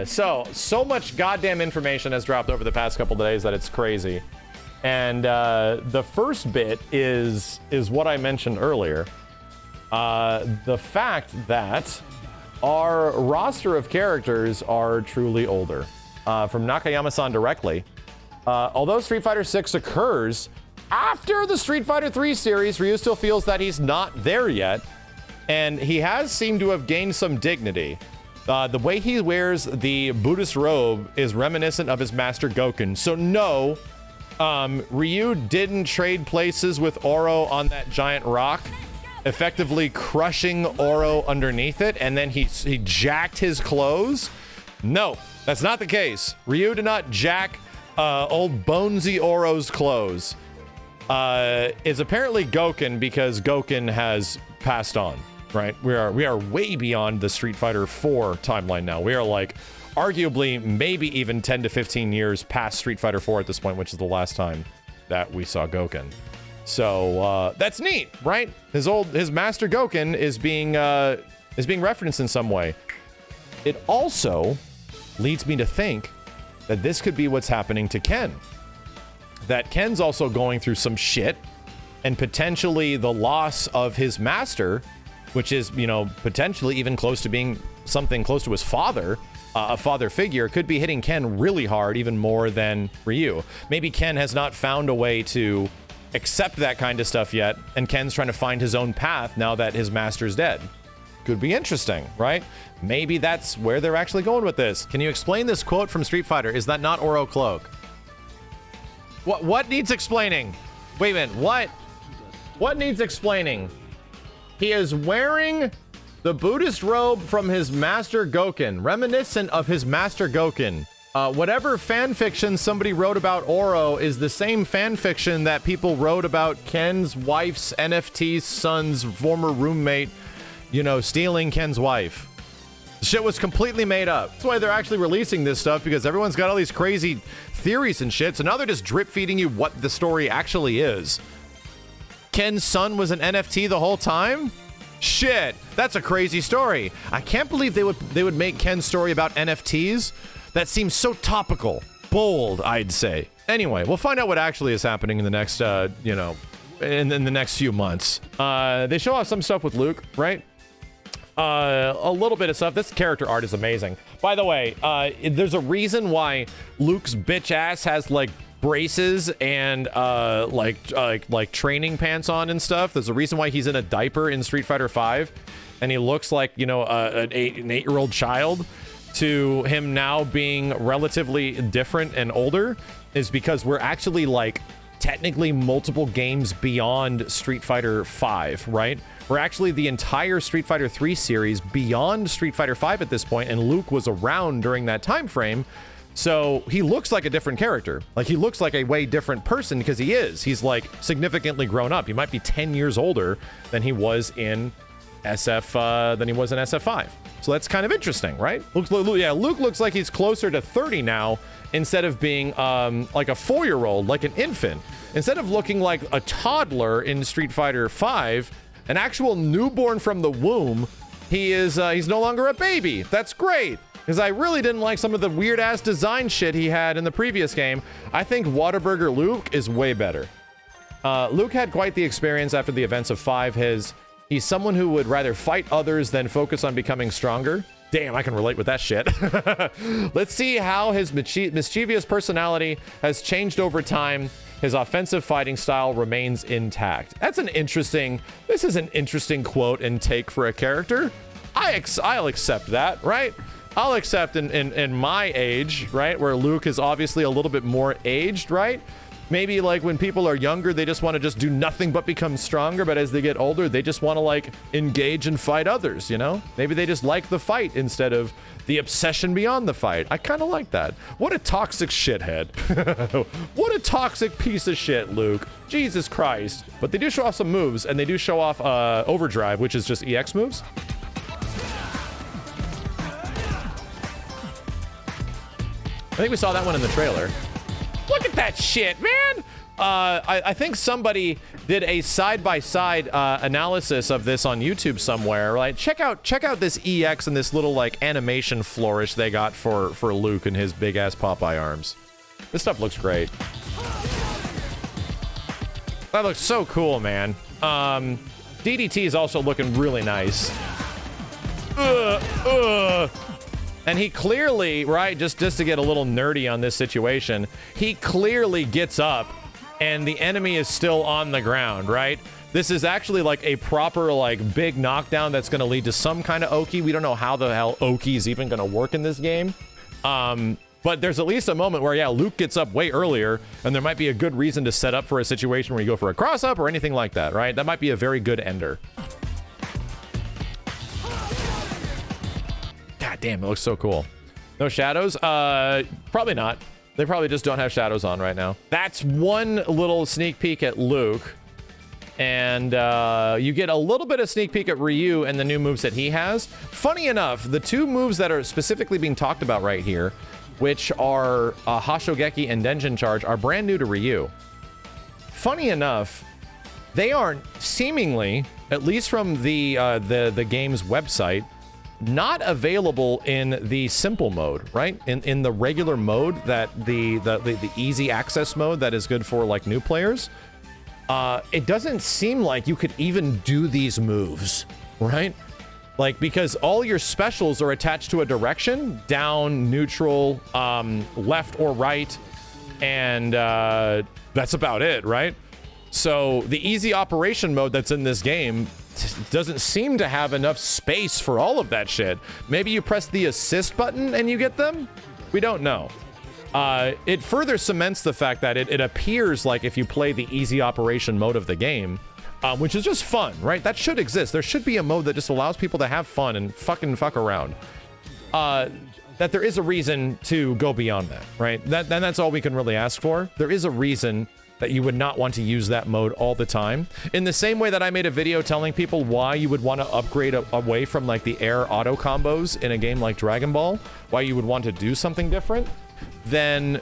So much goddamn information has dropped over the past couple of days that it's crazy. And the first bit is what I mentioned earlier. The fact that our roster of characters are truly older. From Nakayama-san directly. Although Street Fighter 6 occurs after the Street Fighter 3 series, Ryu still feels that he's not there yet. And he has seemed to have gained some dignity. The way he wears the Buddhist robe is reminiscent of his master Goken. So no, Ryu didn't trade places with Oro on that giant rock, effectively crushing Oro underneath it, and then he jacked his clothes. No, that's not the case. Ryu did not jack old Bonesy Oro's clothes. It's apparently Goken because Goken has passed on. Right, we are way beyond the Street Fighter 4 timeline now. We are like arguably maybe even 10 to 15 years past Street Fighter 4 at this point, which is the last time that we saw Goken. So that's neat, right? His master Goken is being referenced in some way. It also leads me to think that this could be what's happening to Ken. That Ken's also going through some shit, and potentially the loss of his master, which is, you know, potentially even close to being something close to his father, a father figure, could be hitting Ken really hard, even more than Ryu. Maybe Ken has not found a way to accept that kind of stuff yet, and Ken's trying to find his own path now that his master's dead. Could be interesting, right? Maybe that's where they're actually going with this. Can you explain this quote from Street Fighter? Is that not Oro Cloak? What needs explaining? Wait a minute, what? What needs explaining? He is wearing the Buddhist robe from his master Goken, reminiscent of his master Goken. Whatever fan fiction somebody wrote about Oro is the same fan fiction that people wrote about Ken's wife's NFT's son's former roommate, you know, stealing Ken's wife. Shit was completely made up. That's why they're actually releasing this stuff, because everyone's got all these crazy theories and shit, so now they're just drip feeding you what the story actually is. Ken's son was an NFT the whole time? Shit, that's a crazy story. I can't believe they would make Ken's story about NFTs. That seems so topical. Bold, I'd say. Anyway, we'll find out what actually is happening in the next, you know, in the next few months. They show off some stuff with Luke, right? A little bit of stuff. This character art is amazing. By the way, there's a reason why Luke's bitch ass has, like, braces and like training pants on and stuff. There's a reason why he's in a diaper in Street Fighter 5, and he looks like, you know, an 8-year-old child. To him now being relatively different and older is because we're actually, like, technically multiple games beyond Street Fighter 5, right? We're actually the entire Street Fighter 3 series beyond Street Fighter 5 at this point, and Luke was around during that time frame. So he looks like a different character. Like, he looks like a way different person, because he is. He's, like, significantly grown up. He might be 10 years older than he was in SF5. So that's kind of interesting, right? Luke looks like he's closer to 30 now, instead of being like a 4-year-old, like an infant. Instead of looking like a toddler in Street Fighter 5, an actual newborn from the womb, he's no longer a baby. That's great. Because I really didn't like some of the weird-ass design shit he had in the previous game. I think Whataburger Luke is way better. Luke had quite the experience after the events of 5. He's someone who would rather fight others than focus on becoming stronger. Damn, I can relate with that shit. Let's see how his mischievous personality has changed over time. His offensive fighting style remains intact. This is an interesting quote and take for a character. I'll accept that, right? I'll accept in my age, right, where Luke is obviously a little bit more aged, right? Maybe, like, when people are younger, they just want to just do nothing but become stronger, but as they get older, they just want to, like, engage and fight others, you know? Maybe they just like the fight instead of the obsession beyond the fight. I kind of like that. What a toxic shithead. What a toxic piece of shit, Luke. Jesus Christ. But they do show off some moves, and they do show off Overdrive, which is just EX moves. I think we saw that one in the trailer. Look at that shit, man. I think somebody did a side-by-side analysis of this on YouTube somewhere. Right? Check out this EX and this little like animation flourish they got for Luke and his big ass Popeye arms. This stuff looks great. That looks so cool, man. DDT is also looking really nice. And he clearly, right, just to get a little nerdy on this situation, he clearly gets up and the enemy is still on the ground, right? This is actually like a proper, like, big knockdown that's going to lead to some kind of Oki. We don't know how the hell Oki is even going to work in this game. But there's at least a moment where, yeah, Luke gets up way earlier, and there might be a good reason to set up for a situation where you go for a cross-up or anything like that, right? That might be a very good ender. God damn, it looks so cool. No shadows? Probably not. They probably just don't have shadows on right now. That's one little sneak peek at Luke. And you get a little bit of sneak peek at Ryu and the new moves that he has. Funny enough, the two moves that are specifically being talked about right here, which are Hashogeki and Denjin Charge, are brand new to Ryu. Funny enough, they are seemingly, at least from the game's website, not available in the simple mode, right? In the regular mode, that the easy access mode that is good for like new players. It doesn't seem like you could even do these moves, right? Like, because all your specials are attached to a direction, down, neutral, left or right, and that's about it, right? So the easy operation mode that's in this game doesn't seem to have enough space for all of that shit. Maybe you press the assist button and you get them? We don't know. It further cements the fact that it appears like if you play the easy operation mode of the game, which is just fun, right? That should exist. There should be a mode that just allows people to have fun and fuck around. That there is a reason to go beyond that, right? That's all we can really ask for. There is a reason that you would not want to use that mode all the time. In the same way that I made a video telling people why you would want to upgrade away from like the air auto combos in a game like Dragon Ball, why you would want to do something different, then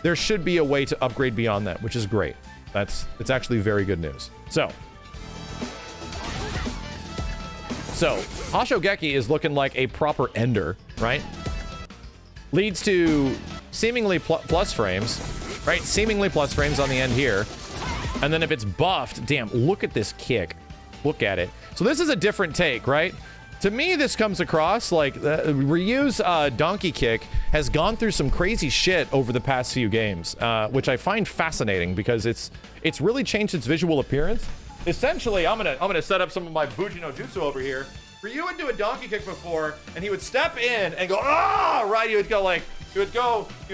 there should be a way to upgrade beyond that, which is great. It's actually very good news. So Hashogeki is looking like a proper ender, right? Leads to seemingly plus frames, right? Seemingly plus frames on the end here. And then if it's buffed, damn, look at this kick. Look at it. So this is a different take, right? To me, this comes across like Ryu's donkey kick has gone through some crazy shit over the past few games, which I find fascinating because it's really changed its visual appearance. Essentially, I'm gonna set up some of my Buji no Jutsu over here. Ryu would do a donkey kick before, and he would step in and go, ah, right? He would go like, he would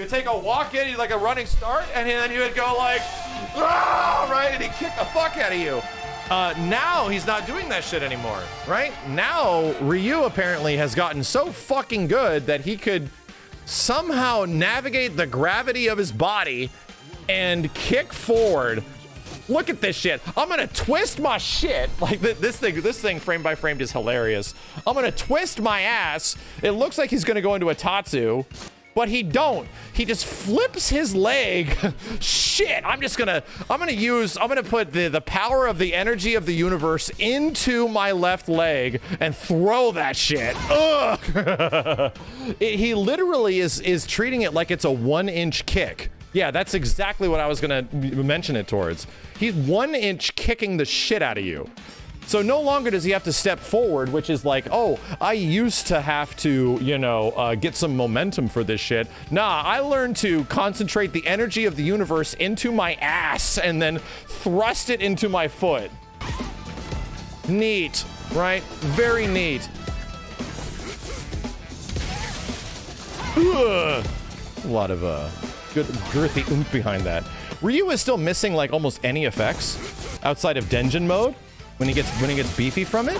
take a walk in, like a running start, and then he would go like, ah, right? And he'd kick the fuck out of you. Now he's not doing that shit anymore, right? Now Ryu apparently has gotten so fucking good that he could somehow navigate the gravity of his body and kick forward. Look at this shit. I'm gonna twist my shit. Like this thing frame by frame is hilarious. I'm gonna twist my ass. It looks like he's gonna go into a Tatsu, but he don't. He just flips his leg. Shit, I'm gonna put the power of the energy of the universe into my left leg and throw that shit. Ugh. He literally is treating it like it's a 1-inch kick. Yeah, that's exactly what I was gonna mention it towards. He's 1-inch kicking the shit out of you. So no longer does he have to step forward, which is like, oh, I used to have to, you know, get some momentum for this shit. Nah, I learned to concentrate the energy of the universe into my ass and then thrust it into my foot. Neat, right? Very neat. Ugh. A lot of good girthy oomph behind that. Ryu is still missing like almost any effects outside of Denjin mode when he gets beefy from it.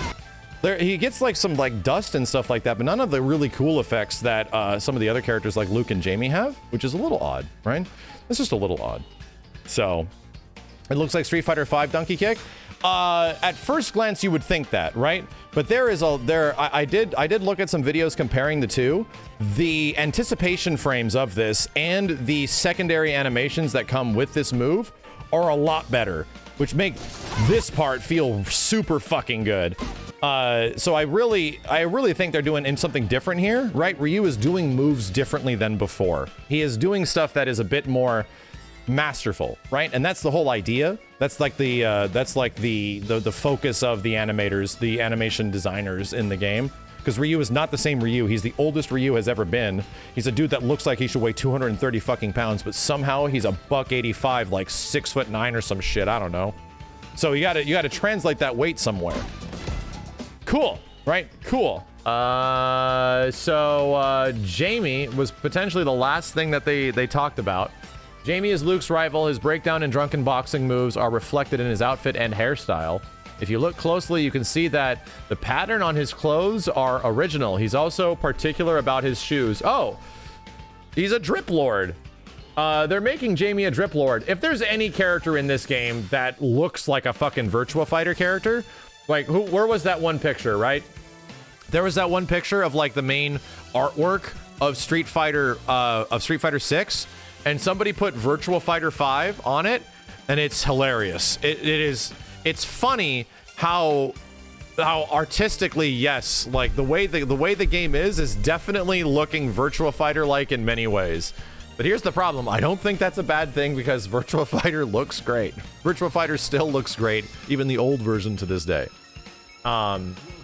He gets like some like dust and stuff like that, but none of the really cool effects that some of the other characters like Luke and Jamie have, which is a little odd, right? It's just a little odd. So It looks like Street Fighter V donkey kick. At first glance, you would think that, right? But I did look at some videos comparing the two. The anticipation frames of this and the secondary animations that come with this move are a lot better, which make this part feel super fucking good. So I really think they're doing something different here, right? Ryu is doing moves differently than before. He is doing stuff that is a bit more masterful, right? And that's the whole idea. That's like the focus of the animators, the animation designers in the game. Because Ryu is not the same Ryu. He's the oldest Ryu has ever been. He's a dude that looks like he should weigh 230 fucking pounds, but somehow he's a $185, like 6'9" or some shit. I don't know. So you gotta translate that weight somewhere. Cool, right? Cool. Jamie was potentially the last thing that they talked about. Jamie is Luke's rival. His breakdown and drunken boxing moves are reflected in his outfit and hairstyle. If you look closely, you can see that the pattern on his clothes are original. He's also particular about his shoes. Oh, he's a drip lord. They're making Jamie a drip lord. If there's any character in this game that looks like a fucking Virtua Fighter character, like where was that one picture, right? There was that one picture of like the main artwork of Street Fighter 6. And somebody put Virtua Fighter 5 on it, and it's hilarious. It's funny how artistically, yes, like the way the game is definitely looking Virtua Fighter like in many ways. But here's the problem. I don't think that's a bad thing because Virtua Fighter looks great. Virtua Fighter still looks great, even the old version to this day. I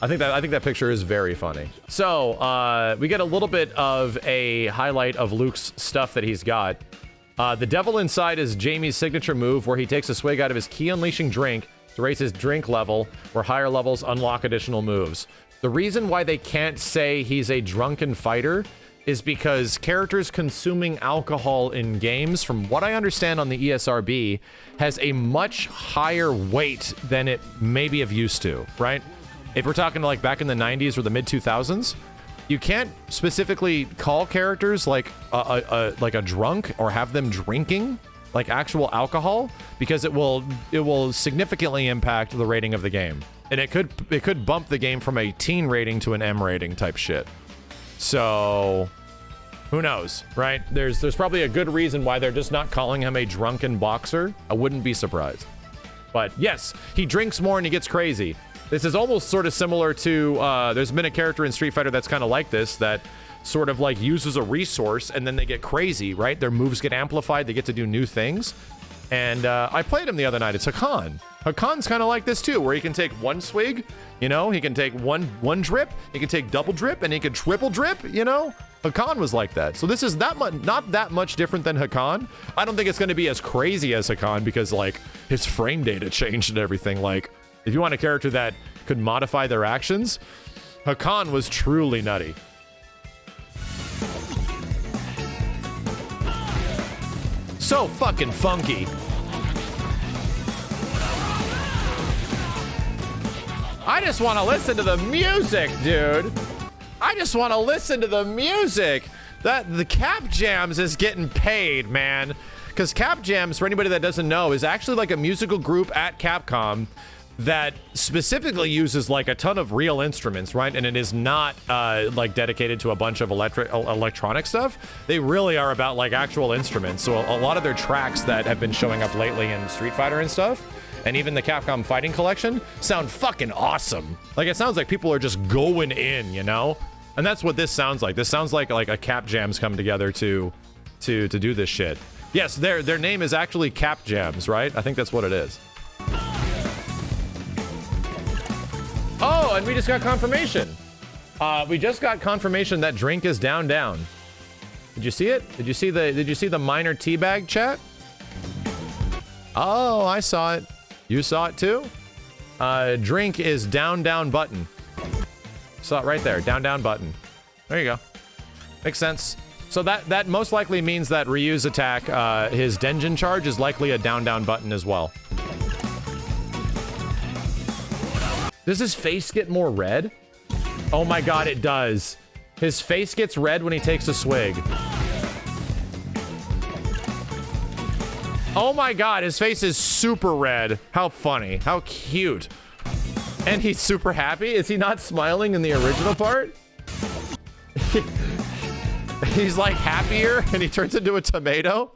think that picture is very funny. So we get a little bit of a highlight of Luke's stuff that he's got. The Devil Inside is Jamie's signature move where he takes a swig out of his key-unleashing drink to raise his drink level, where higher levels unlock additional moves. The reason why they can't say he's a drunken fighter is because characters consuming alcohol in games, from what I understand on the ESRB, has a much higher weight than it maybe have used to, right? If we're talking like back in the 90s or the mid-2000s, you can't specifically call characters like a drunk or have them drinking like actual alcohol, because it will significantly impact the rating of the game, and it could bump the game from a teen rating to an M rating type shit. So who knows, right? There's probably a good reason why they're just not calling him a drunken boxer. I wouldn't be surprised. But yes, he drinks more and he gets crazy. This is almost sort of similar to, there's been a character in Street Fighter that's kind of like this, that sort of like uses a resource and then they get crazy, right? Their moves get amplified, they get to do new things. And I played him the other night. It's Hakan. Hakan's kind of like this too, where he can take one swig, you know, he can take one drip, he can take double drip, and he can triple drip, you know? Hakan was like that. So this is not that much different than Hakan. I don't think it's going to be as crazy as Hakan because like his frame data changed and everything. Like if you want a character that could modify their actions, Hakan was truly nutty. So fucking funky. I just want to listen to the music, dude. I just want to listen to the music. The Cap Jams is getting paid, man. Because Cap Jams, for anybody that doesn't know, is actually like a musical group at Capcom that specifically uses like a ton of real instruments, right? And it is not like dedicated to a bunch of electronic stuff. They really are about like actual instruments. So a lot of their tracks that have been showing up lately in Street Fighter and stuff, and even the Capcom Fighting Collection, sound fucking awesome. Like it sounds like people are just going in, you know? And that's what this sounds like. This sounds like a Cap Jams come together to do this shit. Yes, their name is actually Cap Jams, right? I think that's what it is. Oh, and we just got confirmation. We just got confirmation that drink is down. Did you see it? Did you see the minor teabag chat? Oh, I saw it. You saw it too? Drink is down button. Saw it right there. Down button. There you go. Makes sense. So that most likely means that Ryu's attack, his Denjin charge, is likely a down button as well. Does his face get more red? Oh my god, it does. His face gets red when he takes a swig. Oh my god, his face is super red. How funny. How cute. And he's super happy. Is he not smiling in the original part? He's like happier and he turns into a tomato.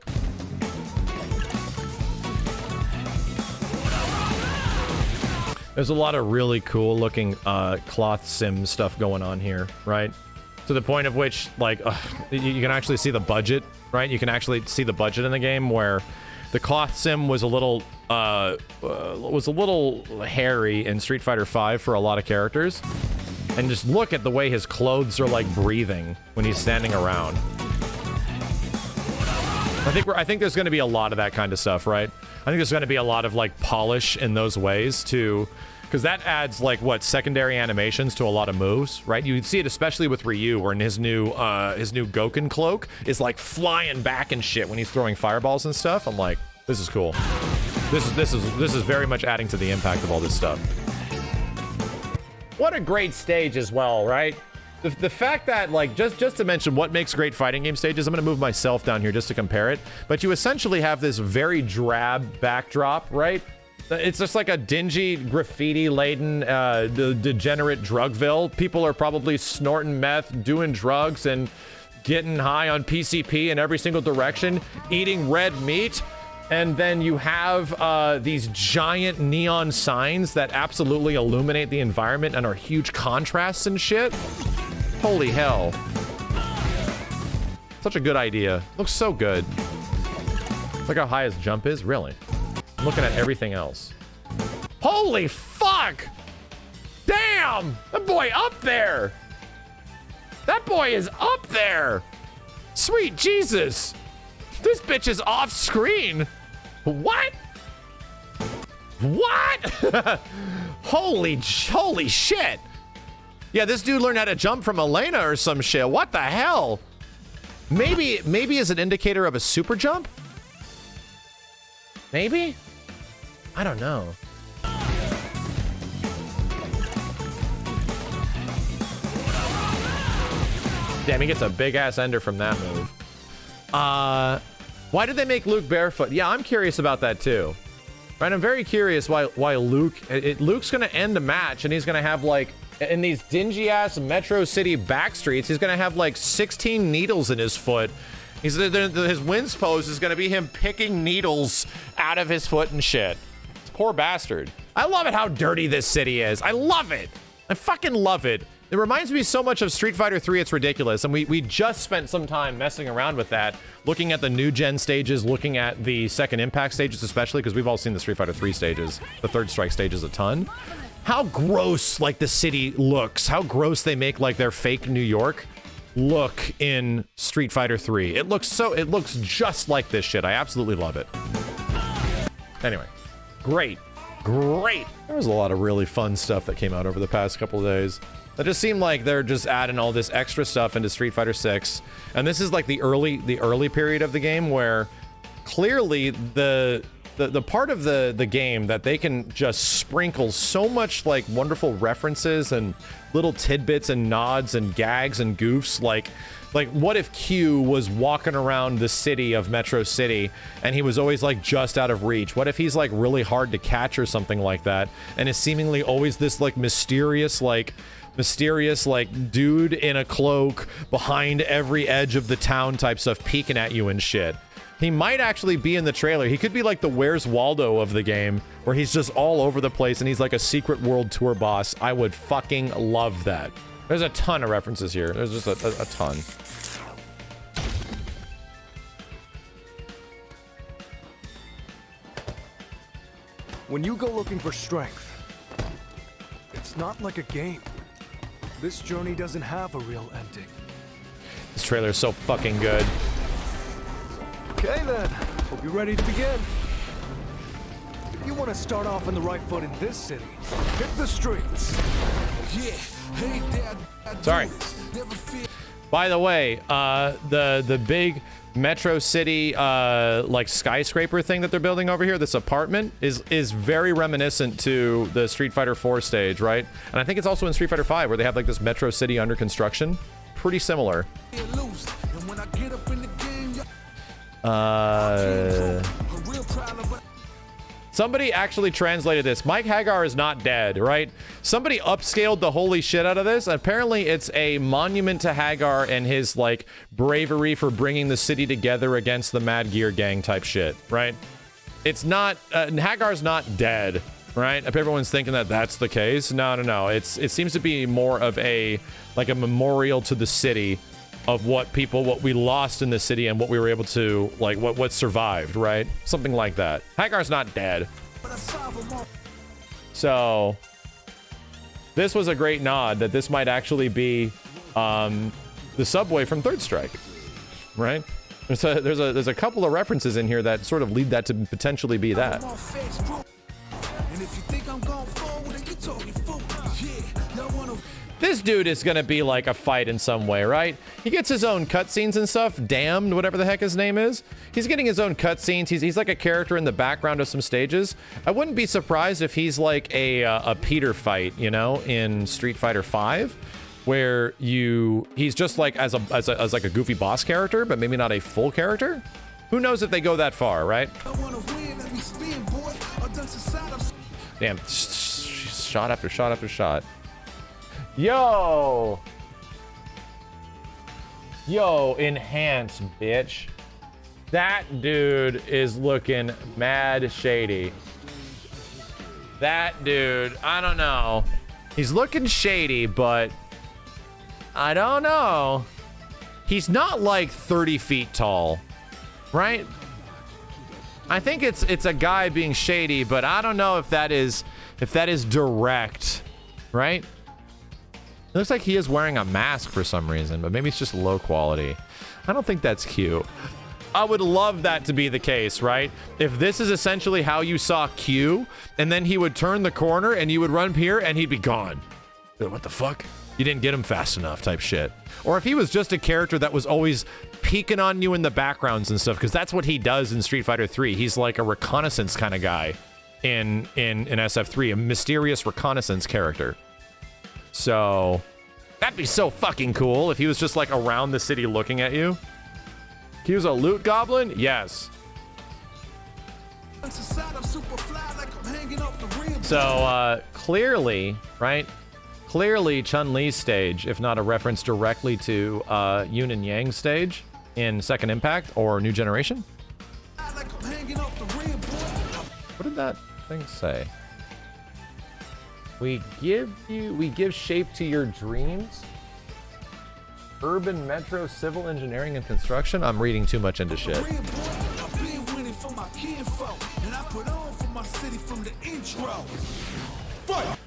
There's a lot of really cool looking cloth sim stuff going on here, right? To the point of which, like, you can actually see the budget, right? You can actually see the budget in the game where the cloth sim was a little hairy in Street Fighter V for a lot of characters. And just look at the way his clothes are like breathing when he's standing around. I think there's going to be a lot of that kind of stuff, right? I think there's going to be a lot of like polish in those ways too, because that adds like what, secondary animations to a lot of moves, right? You see it especially with Ryu, where in his new Goken cloak is like flying back and shit when he's throwing fireballs and stuff. I'm like, this is cool. This is very much adding to the impact of all this stuff. What a great stage as well, right? The fact that, like, just to mention what makes great fighting game stages, I'm going to move myself down here just to compare it. But you essentially have this very drab backdrop, right? It's just like a dingy, graffiti-laden, degenerate drugville. People are probably snorting meth, doing drugs, and getting high on PCP in every single direction, eating red meat. And then you have these giant neon signs that absolutely illuminate the environment and are huge contrasts and shit. Holy hell. Such a good idea. Looks so good. Look how high his jump is, really. I'm looking at everything else. Holy fuck! Damn! That boy up there! That boy is up there! Sweet Jesus! This bitch is off screen! What? What? Holy shit! Yeah, this dude learned how to jump from Elena or some shit. What the hell? Maybe as an indicator of a super jump? Maybe? I don't know. Damn, he gets a big ass ender from that move. Why did they make Luke barefoot? Yeah, I'm curious about that too. Right, I'm very curious why Luke's gonna end a match and he's gonna have like, in these dingy ass Metro City back streets, he's gonna have like 16 needles in his foot. His wins pose is gonna be him picking needles out of his foot and shit. This poor bastard. I love it how dirty this city is. I love it. I fucking love it. It reminds me so much of Street Fighter 3, it's ridiculous. And we just spent some time messing around with that, looking at the new gen stages, looking at the second impact stages, especially because we've all seen the Street Fighter 3 stages, the third strike stages a ton. How gross like the city looks, how gross they make like their fake New York look in Street Fighter 3. It looks just like this shit. I absolutely love it. Anyway, great. There was a lot of really fun stuff that came out over the past couple of days. It just seemed like they're just adding all this extra stuff into Street Fighter 6. And this is like the early period of the game where clearly the part of the game that they can just sprinkle so much like wonderful references and little tidbits and nods and gags and goofs, like what if Q was walking around the city of Metro City and he was always like just out of reach? What if he's like really hard to catch or something like that and is seemingly always this like mysterious dude in a cloak behind every edge of the town type stuff peeking at you and shit? He might actually be in the trailer. He could be like the Where's Waldo of the game, where he's just all over the place and he's like a secret world tour boss. I would fucking love that. There's a ton of references here. There's just a ton. When you go looking for strength, it's not like a game. This journey doesn't have a real ending. This trailer is so fucking good. Okay then, hope you're ready to begin. If you want to start off on the right foot in this city, hit the streets. Sorry. By the way, the big Metro City like skyscraper thing that they're building over here, this apartment, is very reminiscent to the Street Fighter 4 stage, right? And I think it's also in Street Fighter 5 where they have like this Metro City under construction. Pretty similar. Somebody actually translated this. Mike Hagar is not dead, right? Somebody upscaled the holy shit out of this. Apparently, it's a monument to Hagar and his, like, bravery for bringing the city together against the Mad Gear gang type shit, right? It's not... Hagar's not dead, right? If everyone's thinking that that's the case. No. It seems to be more of a, like, a memorial to the city of what we lost in the city and what we were able to, like, what survived, right? Something like that. Hagar's not dead. So, this was a great nod that this might actually be the subway from Third Strike, right? There's a couple of references in here that sort of lead that to potentially be that. This dude is gonna be like a fight in some way, right? He gets his own cutscenes and stuff. Damned, whatever the heck his name is. He's getting his own cutscenes. He's like a character in the background of some stages. I wouldn't be surprised if he's like a Peter fight, you know, in Street Fighter V, where he's just like as like a goofy boss character, but maybe not a full character. Who knows if they go that far, right? Damn, shot after shot after shot. Yo, enhance, bitch. That dude is looking mad shady. That dude, I don't know. He's looking shady, but I don't know. He's not like 30 feet tall, right? I think it's a guy being shady, but I don't know if that is direct, right? It looks like he is wearing a mask for some reason, but maybe it's just low quality. I don't think that's cute. I would love that to be the case, right? If this is essentially how you saw Q, and then he would turn the corner and you would run here and he'd be gone. What the fuck? You didn't get him fast enough type shit. Or if he was just a character that was always peeking on you in the backgrounds and stuff, because that's what he does in Street Fighter 3. He's like a reconnaissance kind of guy in SF3, a mysterious reconnaissance character. So, that'd be so fucking cool if he was just like around the city looking at you. He was a loot goblin? Yes. So, clearly, right? Clearly Chun-Li's stage, if not a reference directly to Yun and Yang's stage in Second Impact or New Generation. What did that thing say? We give shape to your dreams. Urban Metro Civil Engineering and Construction. I'm reading too much into shit.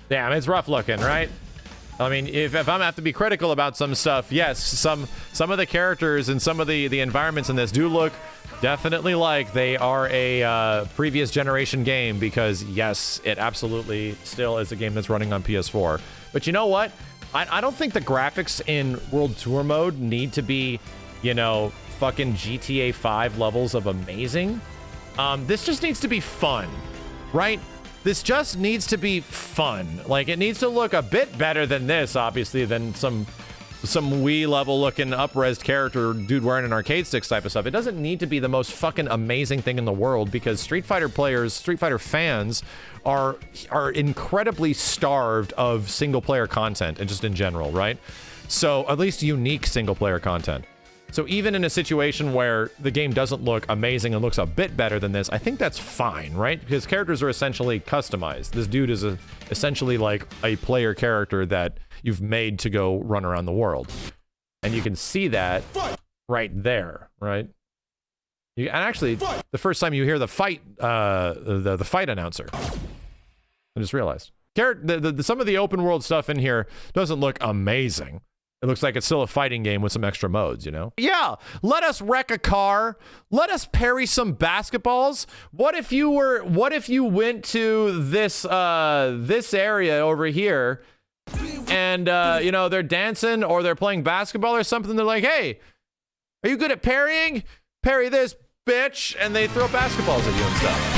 Damn, it's rough looking, right? I mean, if I'm gonna have to be critical about some stuff, yes, some of the characters and some of the environments in this do look definitely like they are a previous generation game, because yes, it absolutely still is a game that's running on PS4. But you know what? I don't think the graphics in World Tour mode need to be, you know, fucking GTA 5 levels of amazing. This just needs to be fun, right? This just needs to be fun. Like, it needs to look a bit better than this, obviously, than some Wii level looking up-resed character dude wearing an arcade sticks type of stuff. It doesn't need to be the most fucking amazing thing in the world, because Street Fighter players, Street Fighter fans are incredibly starved of single player content, and just in general, right? So at least unique single player content. So even in a situation where the game doesn't look amazing and looks a bit better than this, I think that's fine, right? Because characters are essentially customized. This dude is essentially like a player character that you've made to go run around the world. And you can see that right there, right? And actually, the first time you hear the fight, the fight announcer, I just realized. Some of the open world stuff in here doesn't look amazing. It looks like it's still a fighting game with some extra modes, you know? Yeah, let us wreck a car. Let us parry some basketballs. What if you went to this area over here and, you know, they're dancing or they're playing basketball or something. They're like, hey, are you good at parrying? Parry this, bitch. And they throw basketballs at you and stuff.